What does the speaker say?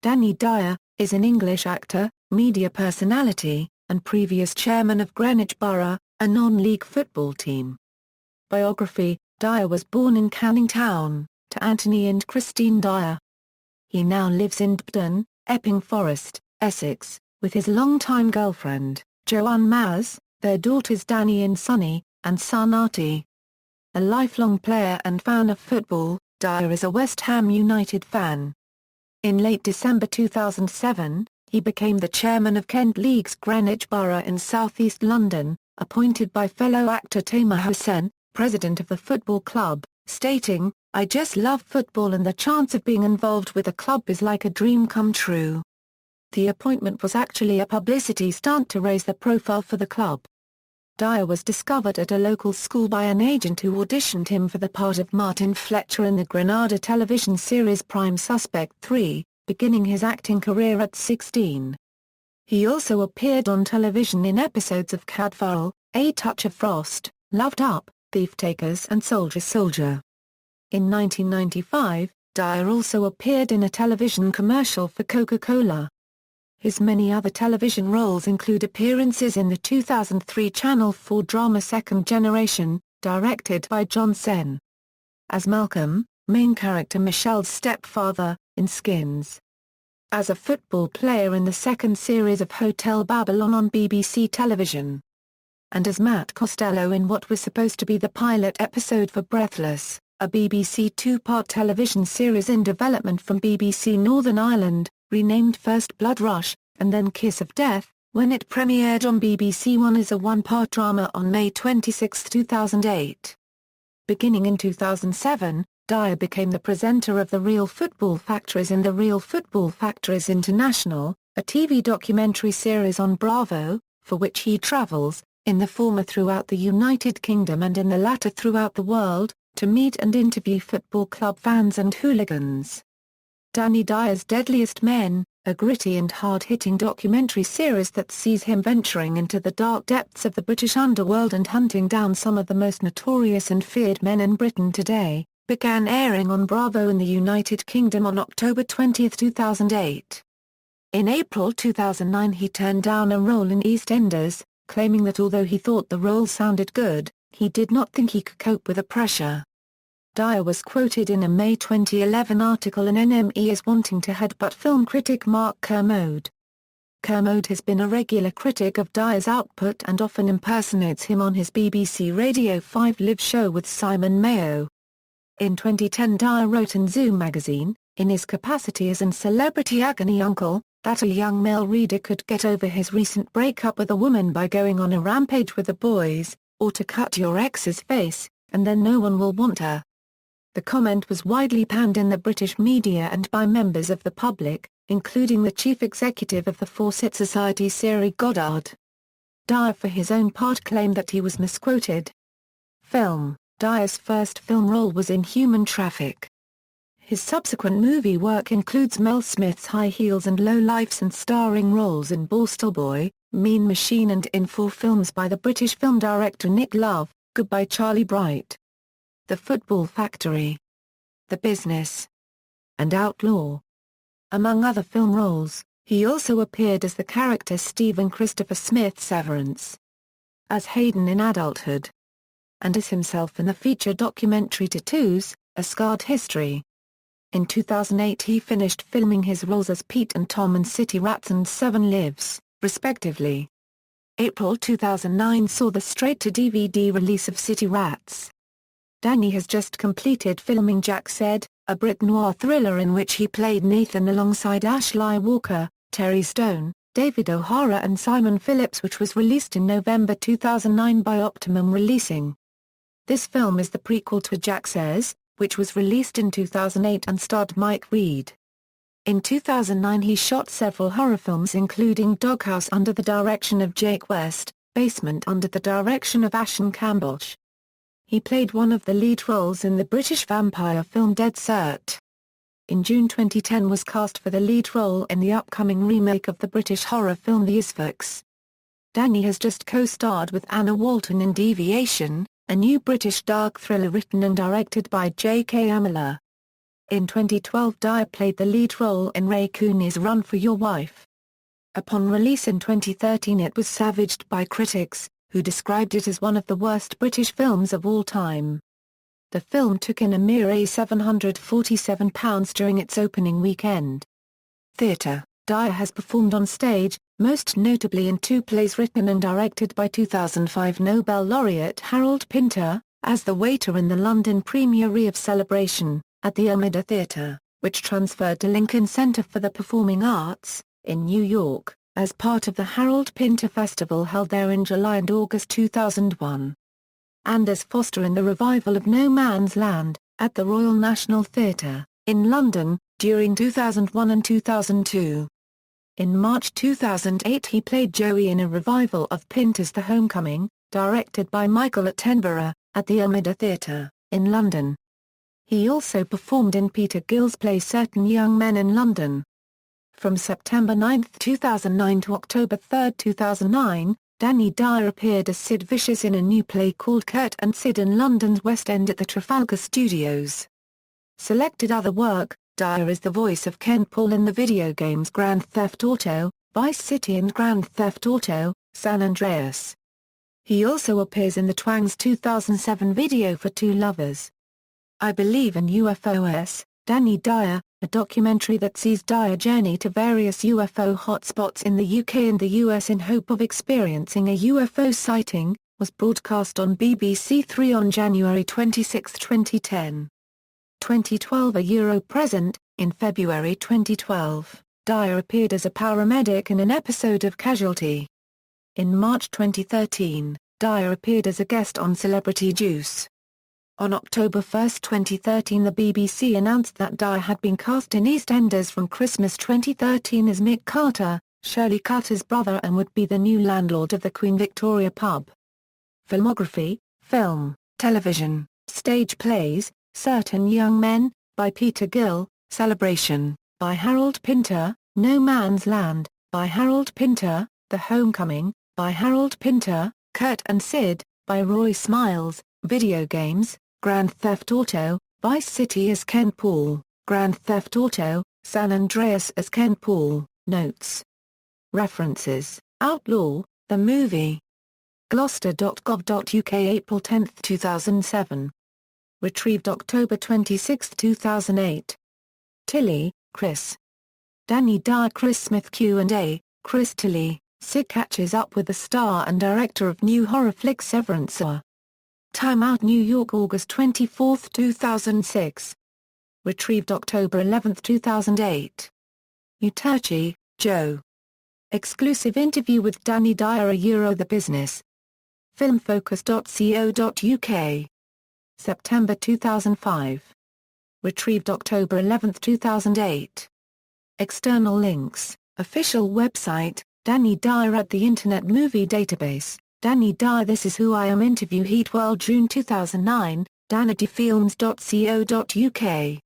Danny Dyer, is an English actor, media personality, and previous chairman of Greenwich Borough, a non-league football team. Biography: Dyer was born in Canning Town, to Anthony and Christine Dyer. He now lives in Debden, Epping Forest, Essex, with his longtime girlfriend, Joanne Maz, their daughters Danny and Sunny, and son Artie. A lifelong player and fan of football, Dyer is a West Ham United fan. In late December 2007, he became the chairman of Kent League's Greenwich Borough in southeast London, appointed by fellow actor Tamer Hossain, president of the football club, stating, "I just love football and the chance of being involved with the club is like a dream come true." The appointment was actually a publicity stunt to raise the profile for the club. Dyer was discovered at a local school by an agent who auditioned him for the part of Martin Fletcher in the Granada television series Prime Suspect 3, beginning his acting career at 16. He also appeared on television in episodes of Cadfael, A Touch of Frost, Loved Up, Thief Takers and Soldier Soldier. In 1995, Dyer also appeared in a television commercial for Coca-Cola. His many other television roles include appearances in the 2003 Channel 4 drama Second Generation, directed by John Sen. As Malcolm, main character Michelle's stepfather, in Skins. As a football player in the second series of Hotel Babylon on BBC television. And as Matt Costello in what was supposed to be the pilot episode for Breathless, a BBC two-part television series in development from BBC Northern Ireland, renamed First Blood Rush, and then Kiss of Death, when it premiered on BBC One as a one-part drama on May 26, 2008. Beginning in 2007, Dyer became the presenter of The Real Football Factories and The Real Football Factories International, a TV documentary series on Bravo, for which he travels, in the former throughout the United Kingdom and in the latter throughout the world, to meet and interview football club fans and hooligans. Danny Dyer's Deadliest Men, a gritty and hard-hitting documentary series that sees him venturing into the dark depths of the British underworld and hunting down some of the most notorious and feared men in Britain today, began airing on Bravo in the United Kingdom on October 20, 2008. In April 2009 he turned down a role in EastEnders, claiming that although he thought the role sounded good, he did not think he could cope with the pressure. Dyer was quoted in a May 2011 article in NME as wanting to headbutt film critic Mark Kermode. Kermode has been a regular critic of Dyer's output and often impersonates him on his BBC Radio 5 live show with Simon Mayo. In 2010 Dyer wrote in Zoom magazine, in his capacity as an celebrity agony uncle, that a young male reader could get over his recent breakup with a woman by going on a rampage with the boys, or to cut your ex's face, and then no one will want her. The comment was widely panned in the British media and by members of the public, including the chief executive of the Fawcett Society Siri Goddard. Dyer for his own part claimed that he was misquoted. Film: Dyer's first film role was in Human Traffic. His subsequent movie work includes Mel Smith's High Heels and Low Lifes and starring roles in Borstal Boy, Mean Machine and in 4 films by the British film director Nick Love, Goodbye Charlie Bright, The Football Factory, The Business, and Outlaw. Among other film roles, he also appeared as the character Stephen Christopher Smith's Severance, as Hayden in Adulthood, and as himself in the feature documentary Tattoos, A Scarred History. In 2008 he finished filming his roles as Pete and Tom in City Rats and Seven Lives, respectively. April 2009 saw the straight-to-DVD release of City Rats. Danny has just completed filming Jack Said, a Brit noir thriller in which he played Nathan alongside Ashley Walker, Terry Stone, David O'Hara and Simon Phillips, which was released in November 2009 by Optimum Releasing. This film is the prequel to Jack Says, which was released in 2008 and starred Mike Reed. In 2009 he shot several horror films including Doghouse under the direction of Jake West, Basement under the direction of Ashen Cambosh. He played one of the lead roles in the British vampire film Dead Cert. In June 2010 was cast for the lead role in the upcoming remake of the British horror film The Isfix. Danny has just co-starred with Anna Walton in Deviation, a new British dark thriller written and directed by J.K. Amela. In 2012, Dyer played the lead role in Ray Cooney's Run for Your Wife. Upon release in 2013, it was savaged by critics, who described it as one of the worst British films of all time. The film took in a mere £747 during its opening weekend. Theatre: Dyer has performed on stage, most notably in 2 plays written and directed by 2005 Nobel laureate Harold Pinter, as the waiter in the London premiere of Celebration, at the Armada Theatre, which transferred to Lincoln Center for the Performing Arts, in New York, as part of the Harold Pinter Festival held there in July and August 2001. And as Foster in the revival of No Man's Land, at the Royal National Theatre, in London, during 2001 and 2002. In March 2008 he played Joey in a revival of Pinter's The Homecoming, directed by Michael Attenborough, at the Armada Theatre, in London. He also performed in Peter Gill's play Certain Young Men in London. From September 9, 2009 to October 3, 2009, Danny Dyer appeared as Sid Vicious in a new play called Kurt and Sid in London's West End at the Trafalgar Studios. Selected other work: Dyer is the voice of Ken Paul in the video games Grand Theft Auto, Vice City and Grand Theft Auto, San Andreas. He also appears in the Twangs 2007 video for Two Lovers. I Believe in UFOs, Danny Dyer, a documentary that sees Dyer journey to various UFO hotspots in the UK and the US in hope of experiencing a UFO sighting, was broadcast on BBC Three on January 26, 2010. 2012 A Euro Present. In February 2012, Dyer appeared as a paramedic in an episode of Casualty. In March 2013, Dyer appeared as a guest on Celebrity Juice. On October 1, 2013, the BBC announced that Dyer had been cast in EastEnders from Christmas 2013 as Mick Carter, Shirley Carter's brother, and would be the new landlord of the Queen Victoria pub. Filmography: film, television, stage plays: Certain Young Men, by Peter Gill; Celebration, by Harold Pinter; No Man's Land, by Harold Pinter; The Homecoming, by Harold Pinter; Kurt and Sid, by Roy Smiles; Video games: Grand Theft Auto, Vice City as Ken Paul; Grand Theft Auto, San Andreas as Ken Paul. Notes. References: Outlaw, the movie. Gloucester.gov.uk, April 10, 2007. Retrieved October 26, 2008. Tilley, Chris. Danny Dyer. Chris Smith. Q&A, Chris Tilley, Sid catches up with the star and director of new horror flick Severance. Time Out, New York, August 24, 2006. Retrieved October 11, 2008. Uterchi, Joe. Exclusive interview with Danny Dyer. Euro The Business. Filmfocus.co.uk. September 2005. Retrieved October 11, 2008. External links: official website, Danny Dyer at the Internet Movie Database, Danny Dyer This Is Who I Am interview Heatwell June 2009, dannyfilms.co.uk.